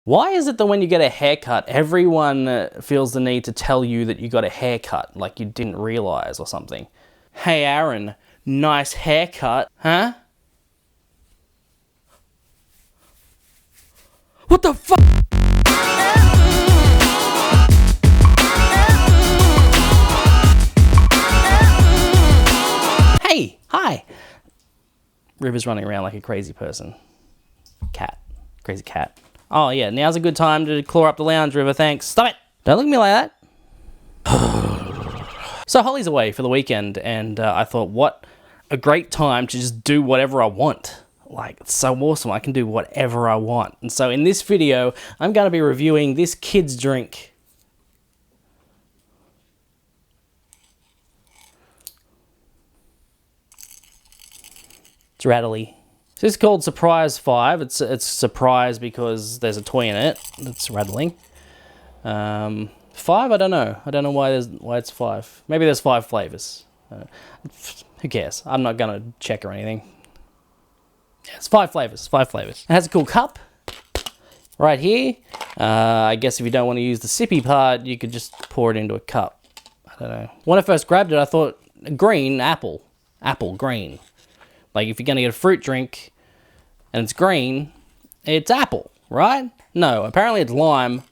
Why is it that when you get a haircut, everyone feels the need to tell you that you got a haircut, like you didn't realize or something? Hey Aaron, nice haircut, huh? What the fuck? Hey, hi. River's running around like a crazy person. Crazy cat. Oh yeah, now's a good time to claw up the lounge, River, thanks. Stop it! Don't look at me like that. So Holly's away for the weekend, and I thought, what a great time to just do whatever I want. Like, it's so awesome, I can do whatever I want. And so in this video, I'm going to be reviewing this kid's drink. It's rattly. So this is called Surprise 5. It's surprise because there's a toy in it that's rattling. 5, I don't know. I don't know why it's 5. Maybe there's 5 flavors. Who cares? I'm not gonna check or anything. Yeah, it's 5 flavors. 5 flavors. It has a cool cup right here. I guess if you don't want to use the sippy part, you could just pour it into a cup. I don't know. When I first grabbed it, I thought green apple, green. Like, if you're going to get a fruit drink and it's green, it's apple, right? No, apparently it's lime.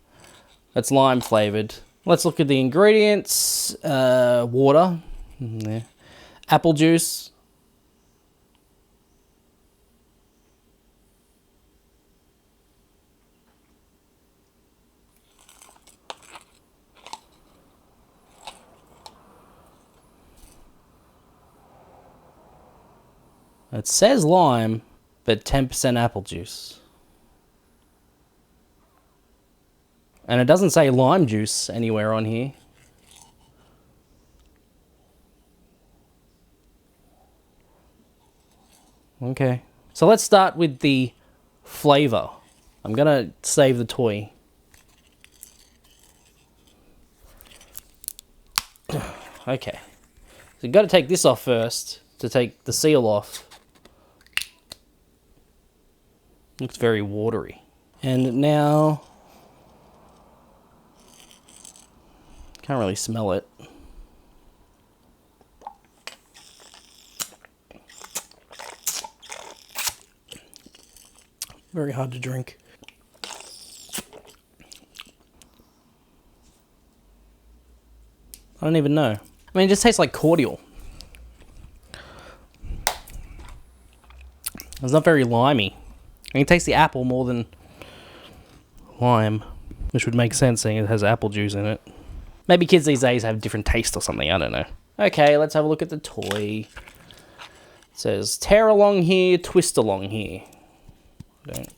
It's lime flavored. Let's look at the ingredients. Water. Yeah. Apple juice. It says lime, but 10% apple juice. And it doesn't say lime juice anywhere on here. Okay. So let's start with the flavor. I'm gonna save the toy. Okay. So you've got to take this off first to take the seal off. Looks very watery. And now, can't really smell it. Very hard to drink. I don't even know. I mean, it just tastes like cordial. It's not very limey. I can taste the apple more than lime, which would make sense seeing it has apple juice in it. Maybe kids these days have different taste or something, I don't know. Okay, let's have a look at the toy. It says, tear along here, twist along here. Don't.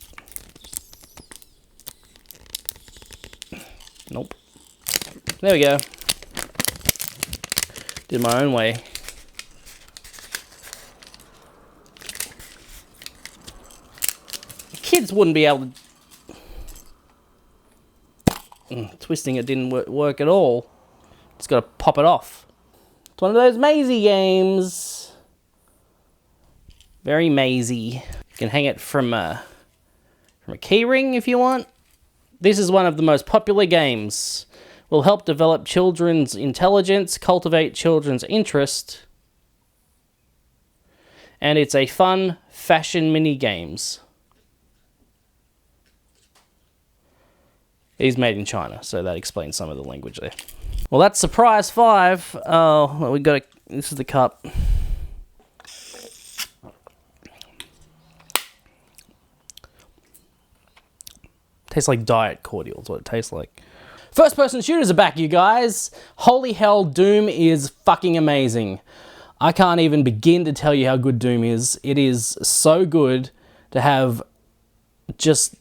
Nope. There we go. Did my own way. Kids wouldn't be able to... Twisting it didn't work at all. Just got to pop it off. It's one of those mazy games. Very mazy. You can hang it from a key ring if you want. This is one of the most popular games. Will help develop children's intelligence, cultivate children's interest, and it's a fun fashion mini games. It is made in China, so that explains some of the language there. Well, that's Surprise 5. Oh, well, we got this is the cup. Tastes like diet cordial is what it tastes like. First-person shooters are back, you guys. Holy hell, Doom is fucking amazing. I can't even begin to tell you how good Doom is. It is so good to have just...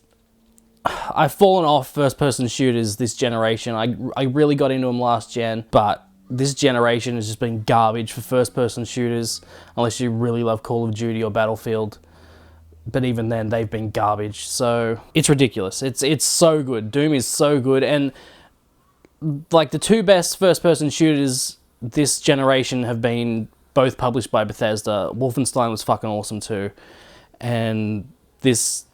I've fallen off first-person shooters this generation. I really got into them last gen, but this generation has just been garbage for first-person shooters, unless you really love Call of Duty or Battlefield. But even then, they've been garbage. So it's ridiculous. It's so good. Doom is so good, and like the 2 best first-person shooters this generation have been both published by Bethesda. Wolfenstein was fucking awesome too, and this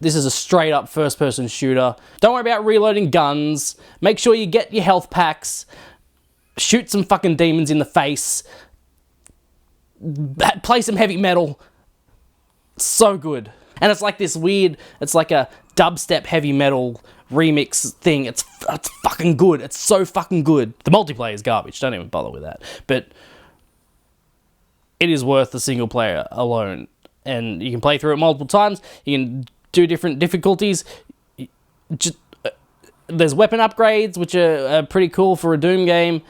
This is a straight up first person shooter. Don't worry about reloading guns. Make sure you get your health packs. Shoot some fucking demons in the face. Play some heavy metal. So good. And it's like this weird, it's like a dubstep heavy metal remix thing. It's fucking good. It's so fucking good. The multiplayer is garbage. Don't even bother with that. But it is worth the single player alone. And you can play through it multiple times. You can do different difficulties. There's weapon upgrades, which are pretty cool for a Doom game.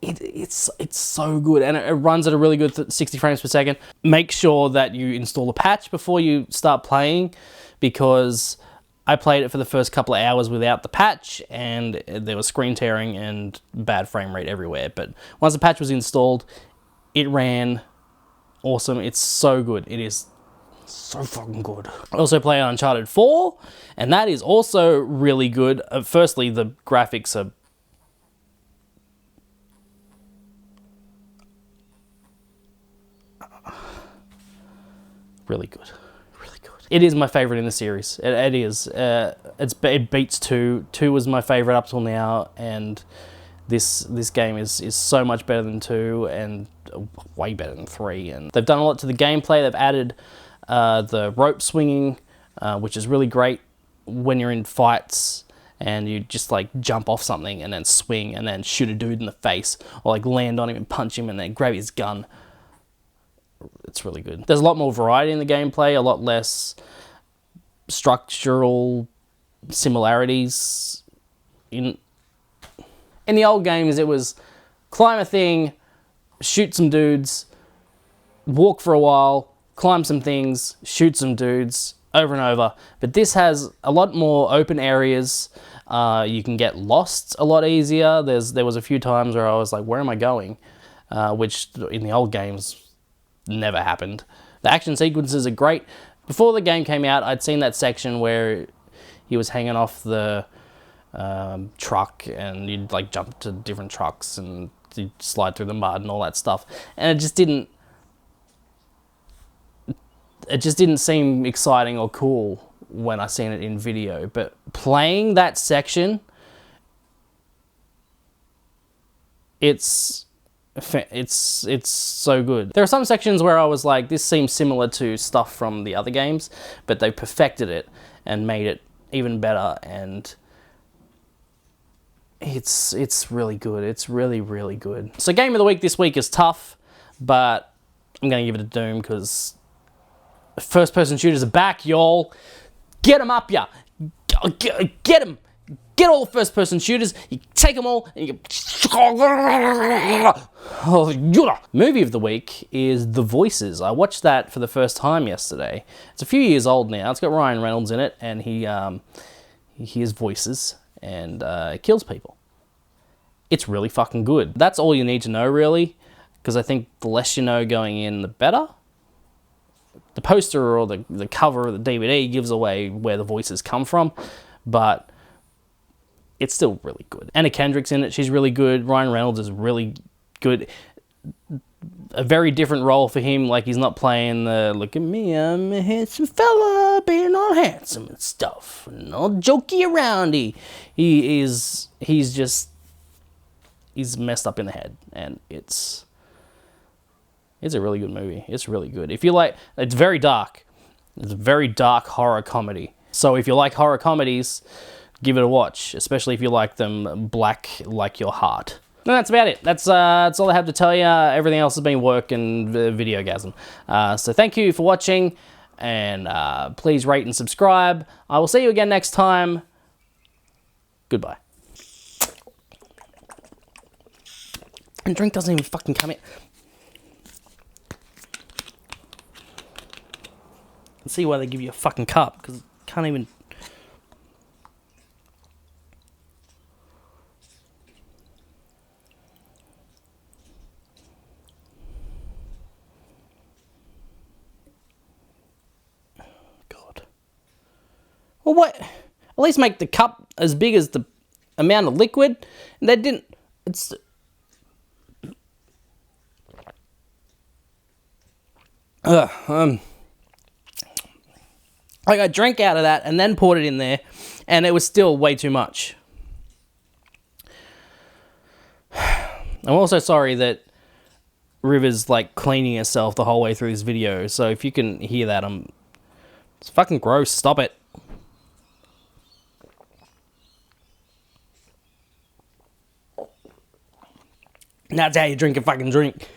It's so good, and it runs at a really good 60 frames per second. Make sure that you install a patch before you start playing, because I played it for the first couple of hours without the patch, and there was screen tearing and bad frame rate everywhere. But once the patch was installed, it ran awesome. It's so good. It is so fucking good. I also play Uncharted 4, and that is also really good. Firstly, the graphics are really good. Really good. It is my favorite in the series. It is. It beats 2. 2 was my favorite up till now, and this game is so much better than 2 and way better than 3. And they've done a lot to the gameplay. They've added the rope swinging, which is really great when you're in fights and you just like jump off something and then swing and then shoot a dude in the face, or like land on him and punch him and then grab his gun. It's really good. There's a lot more variety in the gameplay, a lot less structural similarities. In the old games, it was climb a thing, shoot some dudes, walk for a while, climb some things, shoot some dudes, over and over. But this has a lot more open areas. You can get lost a lot easier. There was a few times where I was like, where am I going? Which in the old games never happened. The action sequences are great. Before the game came out, I'd seen that section where he was hanging off the truck, and you'd like jump to different trucks and you'd slide through the mud and all that stuff. And it just didn't seem exciting or cool when I seen it in video. But playing that section, it's so good. There are some sections where I was like, this seems similar to stuff from the other games, but they perfected it and made it even better, and it's really good. It's really, really good. So game of the week this week is tough, but I'm gonna give it a Doom because first person shooters are back, y'all. Get them up, ya. Get them. Get all the first person shooters, you take them all, and you Movie of the week is The Voices. I watched that for the first time yesterday. It's a few years old now. It's got Ryan Reynolds in it, and he hears voices and kills people. It's really fucking good. That's all you need to know, really, because I think the less you know going in, the better. The poster or the cover of the DVD gives away where the voices come from, but it's still really good. Anna Kendrick's in it. She's really good. Ryan Reynolds is really good. A very different role for him. Like, he's not playing the, look at me, I'm a handsome fella, being all handsome and stuff, and all jokey aroundy. He's messed up in the head, and it's a really good movie. It's really good. If you like, it's very dark. It's a very dark horror comedy. So if you like horror comedies, give it a watch, especially if you like them black like your heart. And that's about it. That's all I have to tell you. Everything else has been work and videogasm. So thank you for watching, and please rate and subscribe. I will see you again next time. Goodbye. And drink doesn't even fucking come in. I can see why they give you a fucking cup, because it can't even... Well, what? At least make the cup as big as the amount of liquid. And they didn't. It's. Like, I drank out of that and then poured it in there, and it was still way too much. I'm also sorry that River's, like, cleaning herself the whole way through this video, so if you can hear that, it's fucking gross. Stop it. That's how you drink a fucking drink.